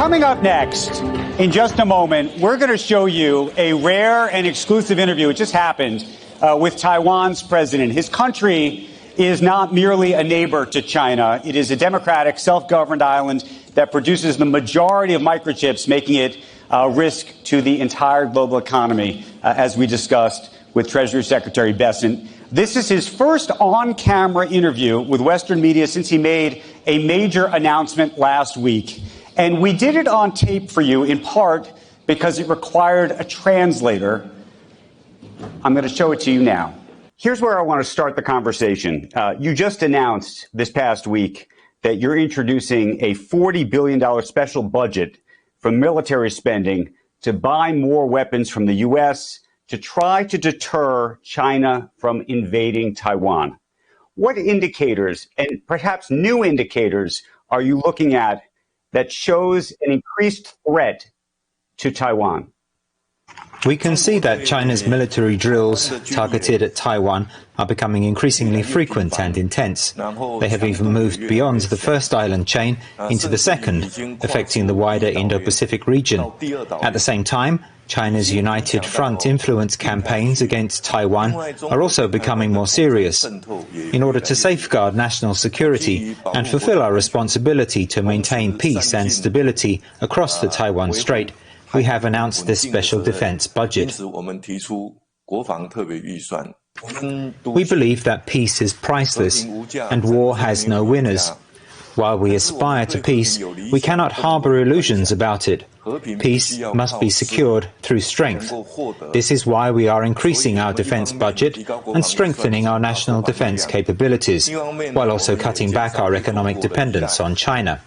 Coming up next, in just a moment, we're going to show you a rare and exclusive interview. It just happened with Taiwan's president. His country is not merely a neighbor to China. It is a democratic, self-governed island that produces the majority of microchips, making it a risk to the entire global economy, as we discussed with Treasury Secretary Bessent. This is his first on-camera interview with Western media since he made a major announcement last week. And we did it on tape for you, in part because it required a translator. I'm going to show it to you now. Here's where I want to start the conversation. You just announced this past week that you're introducing a $40 billion special budget for military spending to buy more weapons from the U.S. to try to deter China from invading Taiwan. What indicators, and perhaps new indicators, are you looking at that shows an increased threat to Taiwan? We can see that China's military drills targeted at Taiwan are becoming increasingly frequent and intense. They have even moved beyond the first island chain into the second, affecting the wider Indo-Pacific region. At the same time, China's United Front influence campaigns against Taiwan are also becoming more serious. In order to safeguard national security and fulfill our responsibility to maintain peace and stability across the Taiwan Strait, we have announced this special defense budget. We believe that peace is priceless and war has no winners. While we aspire to peace, we cannot harbor illusions about it. Peace must be secured through strength. This is why we are increasing our defense budget and strengthening our national defense capabilities, while also cutting back our economic dependence on China.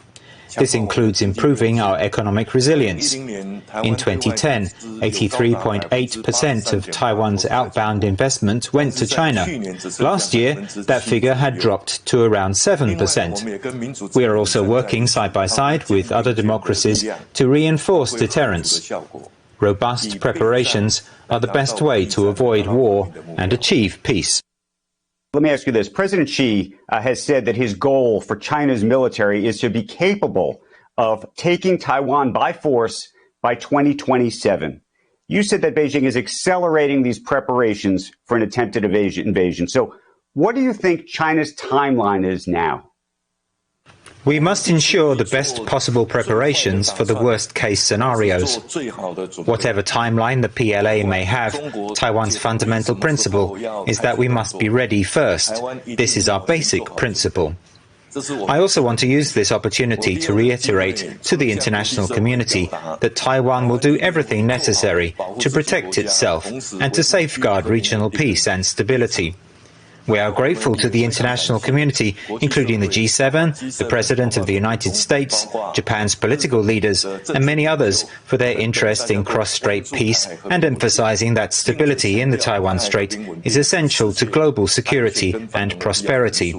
This includes improving our economic resilience. In 2010, 83.8% of Taiwan's outbound investment went to China. Last year, that figure had dropped to around 7%. We are also working side by side with other democracies to reinforce deterrence. Robust preparations are the best way to avoid war and achieve peace. Let me ask you this. President Xi has said that his goal for China's military is to be capable of taking Taiwan by force by 2027. You said that Beijing is accelerating these preparations for an attempted invasion. So what do you think China's timeline is now? We must ensure the best possible preparations for the worst-case scenarios. Whatever timeline the PLA may have, Taiwan's fundamental principle is that we must be ready first. This is our basic principle. I also want to use this opportunity to reiterate to the international community that Taiwan will do everything necessary to protect itself and to safeguard regional peace and stability. We are grateful to the international community, including the G7, the President of the United States, Japan's political leaders, and many others for their interest in cross-strait peace and emphasizing that stability in the Taiwan Strait is essential to global security and prosperity.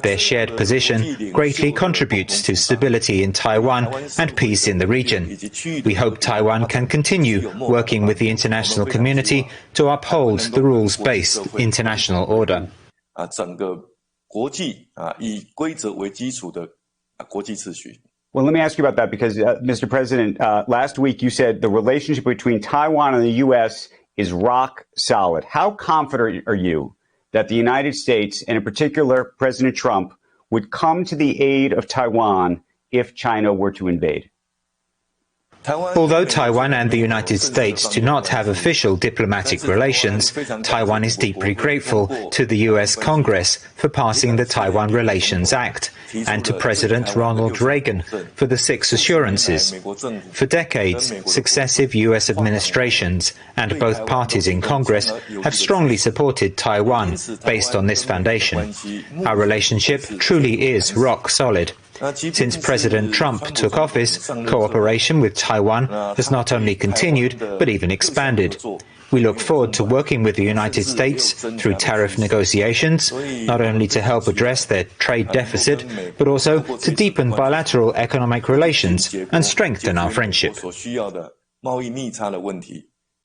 Their shared position greatly contributes to stability in Taiwan and peace in the region. We hope Taiwan can continue working with the international community to uphold the rules-based international order. Well, let me ask you about that because, Mr. President, last week you said the relationship between Taiwan and the U.S. is rock solid. How confident are you that the United States, and in particular President Trump, would come to the aid of Taiwan if China were to invade? Although Taiwan and the United States do not have official diplomatic relations, Taiwan is deeply grateful to the U.S. Congress for passing the Taiwan Relations Act and to President Ronald Reagan for the 6 assurances. For decades, successive U.S. administrations and both parties in Congress have strongly supported Taiwan based on this foundation. Our relationship truly is rock solid. Since President Trump took office, cooperation with Taiwan has not only continued, but even expanded. We look forward to working with the United States through tariff negotiations, not only to help address their trade deficit, but also to deepen bilateral economic relations and strengthen our friendship.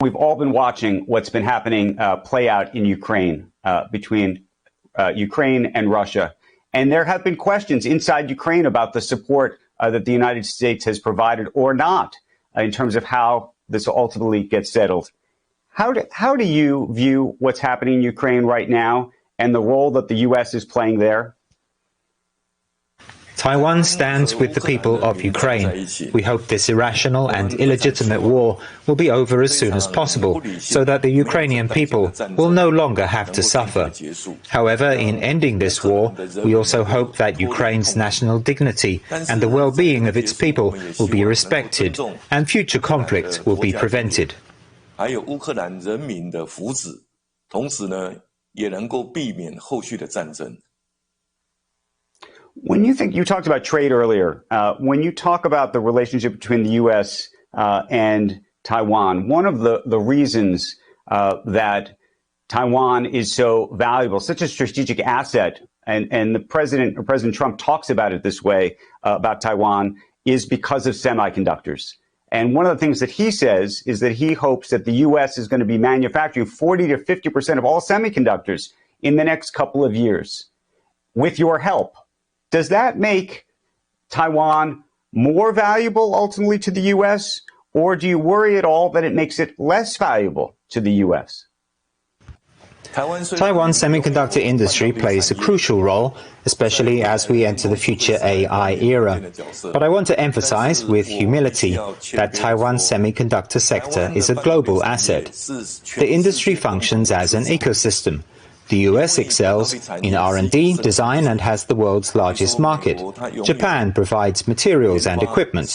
We've all been watching what's been happening play out in Ukraine, between Ukraine and Russia. And there have been questions inside Ukraine about the support that the United States has provided or not in terms of how this ultimately gets settled. How do you view what's happening in Ukraine right now and the role that the U.S. is playing there? Taiwan stands with the people of Ukraine. We hope this irrational and illegitimate war will be over as soon as possible, so that the Ukrainian people will no longer have to suffer. However, in ending this war, we also hope that Ukraine's national dignity and the well-being of its people will be respected, and future conflict will be prevented. 还有乌克兰人民的福祉，同时呢，也能够避免后续的战争。 When you think, you talked about trade earlier, when you talk about the relationship between the U.S. And Taiwan, one of the reasons that Taiwan is so valuable, such a strategic asset, and the President Trump talks about it this way about Taiwan, is because of semiconductors. And one of the things that he says is that he hopes that the U.S. is going to be manufacturing 40 to 50% of all semiconductors in the next couple of years. With your help, does that make Taiwan more valuable ultimately to the U.S., or do you worry at all that it makes it less valuable to the U.S.? Taiwan's semiconductor industry plays a crucial role, especially as we enter the future AI era. But I want to emphasize with humility that Taiwan's semiconductor sector is a global asset. The industry functions as an ecosystem. The US excels in R&D, design, and has the world's largest market. Japan provides materials and equipment.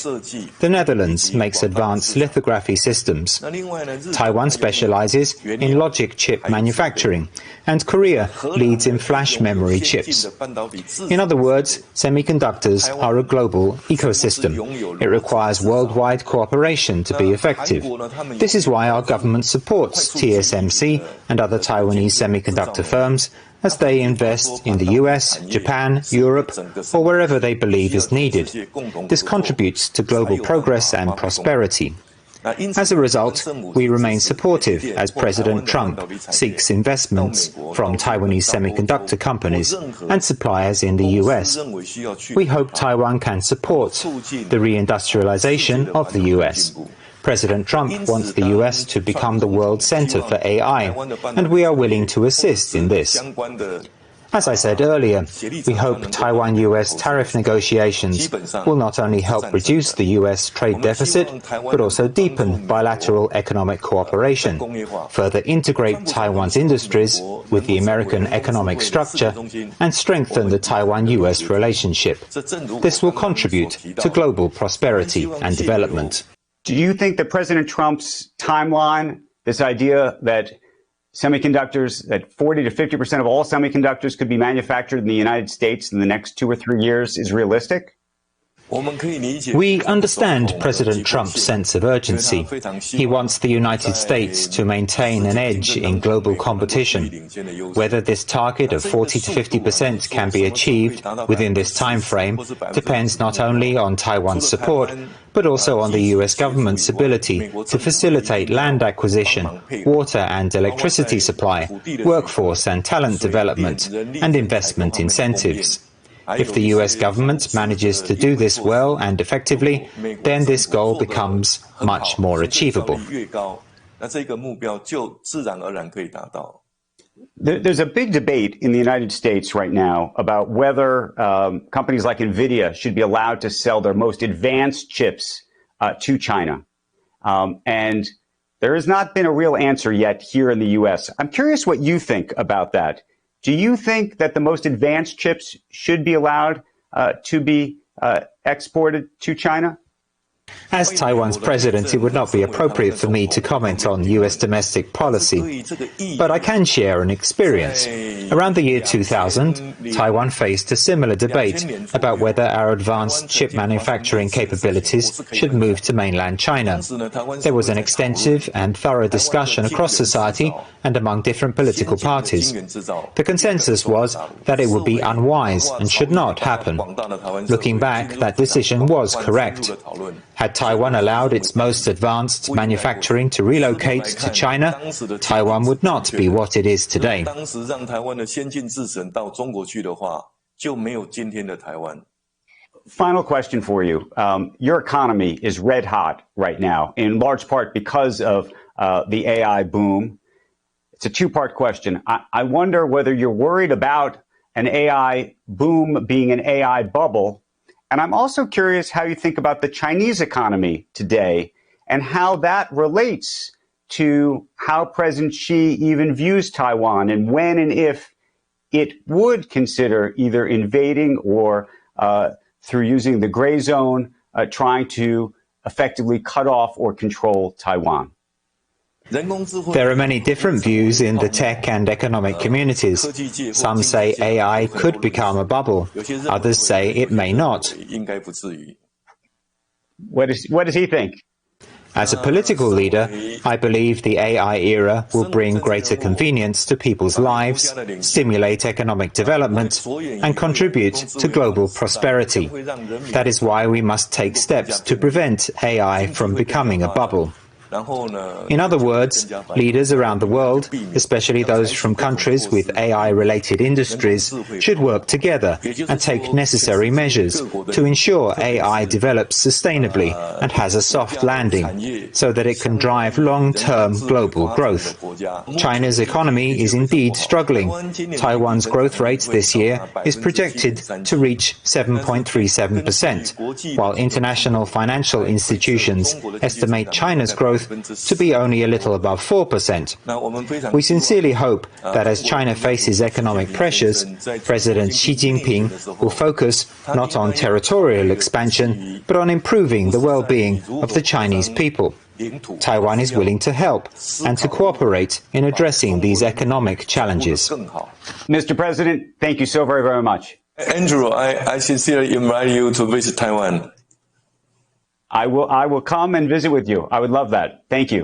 The Netherlands makes advanced lithography systems. Taiwan specializes in logic chip manufacturing, and Korea leads in flash memory chips. In other words, semiconductors are a global ecosystem. It requires worldwide cooperation to be effective. This is why our government supports TSMC and other Taiwanese semiconductor firms as they invest in the US, Japan, Europe, or wherever they believe is needed. This contributes to global progress and prosperity. As a result, we remain supportive as President Trump seeks investments from Taiwanese semiconductor companies and suppliers in the US. We hope Taiwan can support the reindustrialization of the US. President Trump wants the US to become the world center for AI, and we are willing to assist in this. As I said earlier, we hope Taiwan-US tariff negotiations will not only help reduce the US trade deficit, but also deepen bilateral economic cooperation, further integrate Taiwan's industries with the American economic structure, and strengthen the Taiwan-US relationship. This will contribute to global prosperity and development. Do you think that President Trump's timeline, this idea that semiconductors, that 40 to 50% of all semiconductors could be manufactured in the United States in the next 2 or 3 years, is realistic? We understand President Trump's sense of urgency. He wants the United States to maintain an edge in global competition. Whether this target of 40 to 50% can be achieved within this time frame depends not only on Taiwan's support, but also on the US government's ability to facilitate land acquisition, water and electricity supply, workforce and talent development, and investment incentives. If the US government manages to do this well and effectively, then this goal becomes much more achievable. There's a big debate in the United States right now about whether companies like NVIDIA should be allowed to sell their most advanced chips to China. And there has not been a real answer yet here in the US. I'm curious what you think about that. Do you think that the most advanced chips should be allowed to be exported to China? As Taiwan's president, it would not be appropriate for me to comment on US domestic policy, but I can share an experience. Around the year 2000, Taiwan faced a similar debate about whether our advanced chip manufacturing capabilities should move to mainland China. There was an extensive and thorough discussion across society and among different political parties. The consensus was that it would be unwise and should not happen. Looking back, that decision was correct. Had Taiwan allowed its most advanced manufacturing to relocate to China, Taiwan would not be what it is today. Final question for you. Your economy is red hot right now, in large part because of the AI boom. It's a two-part question. I wonder whether you're worried about an AI boom being an AI bubble. And I'm also curious how you think about the Chinese economy today and how that relates to how President Xi even views Taiwan and when and if it would consider either invading or through using the gray zone, trying to effectively cut off or control Taiwan. There are many different views in the tech and economic communities. Some say AI could become a bubble. Others say it may not. What does he think? As a political leader, I believe the AI era will bring greater convenience to people's lives, stimulate economic development, and contribute to global prosperity. That is why we must take steps to prevent AI from becoming a bubble. In other words, leaders around the world, especially those from countries with AI-related industries, should work together and take necessary measures to ensure AI develops sustainably and has a soft landing, so that it can drive long-term global growth. China's economy is indeed struggling. Taiwan's growth rate this year is projected to reach 7.37%, while international financial institutions estimate China's growth to be only a little above 4%. We sincerely hope that as China faces economic pressures, President Xi Jinping will focus not on territorial expansion, but on improving the well-being of the Chinese people. Taiwan is willing to help and to cooperate in addressing these economic challenges. Mr. President, thank you so very, very much. Andrew, I sincerely invite you to visit Taiwan. I will come and visit with you. I would love that. Thank you.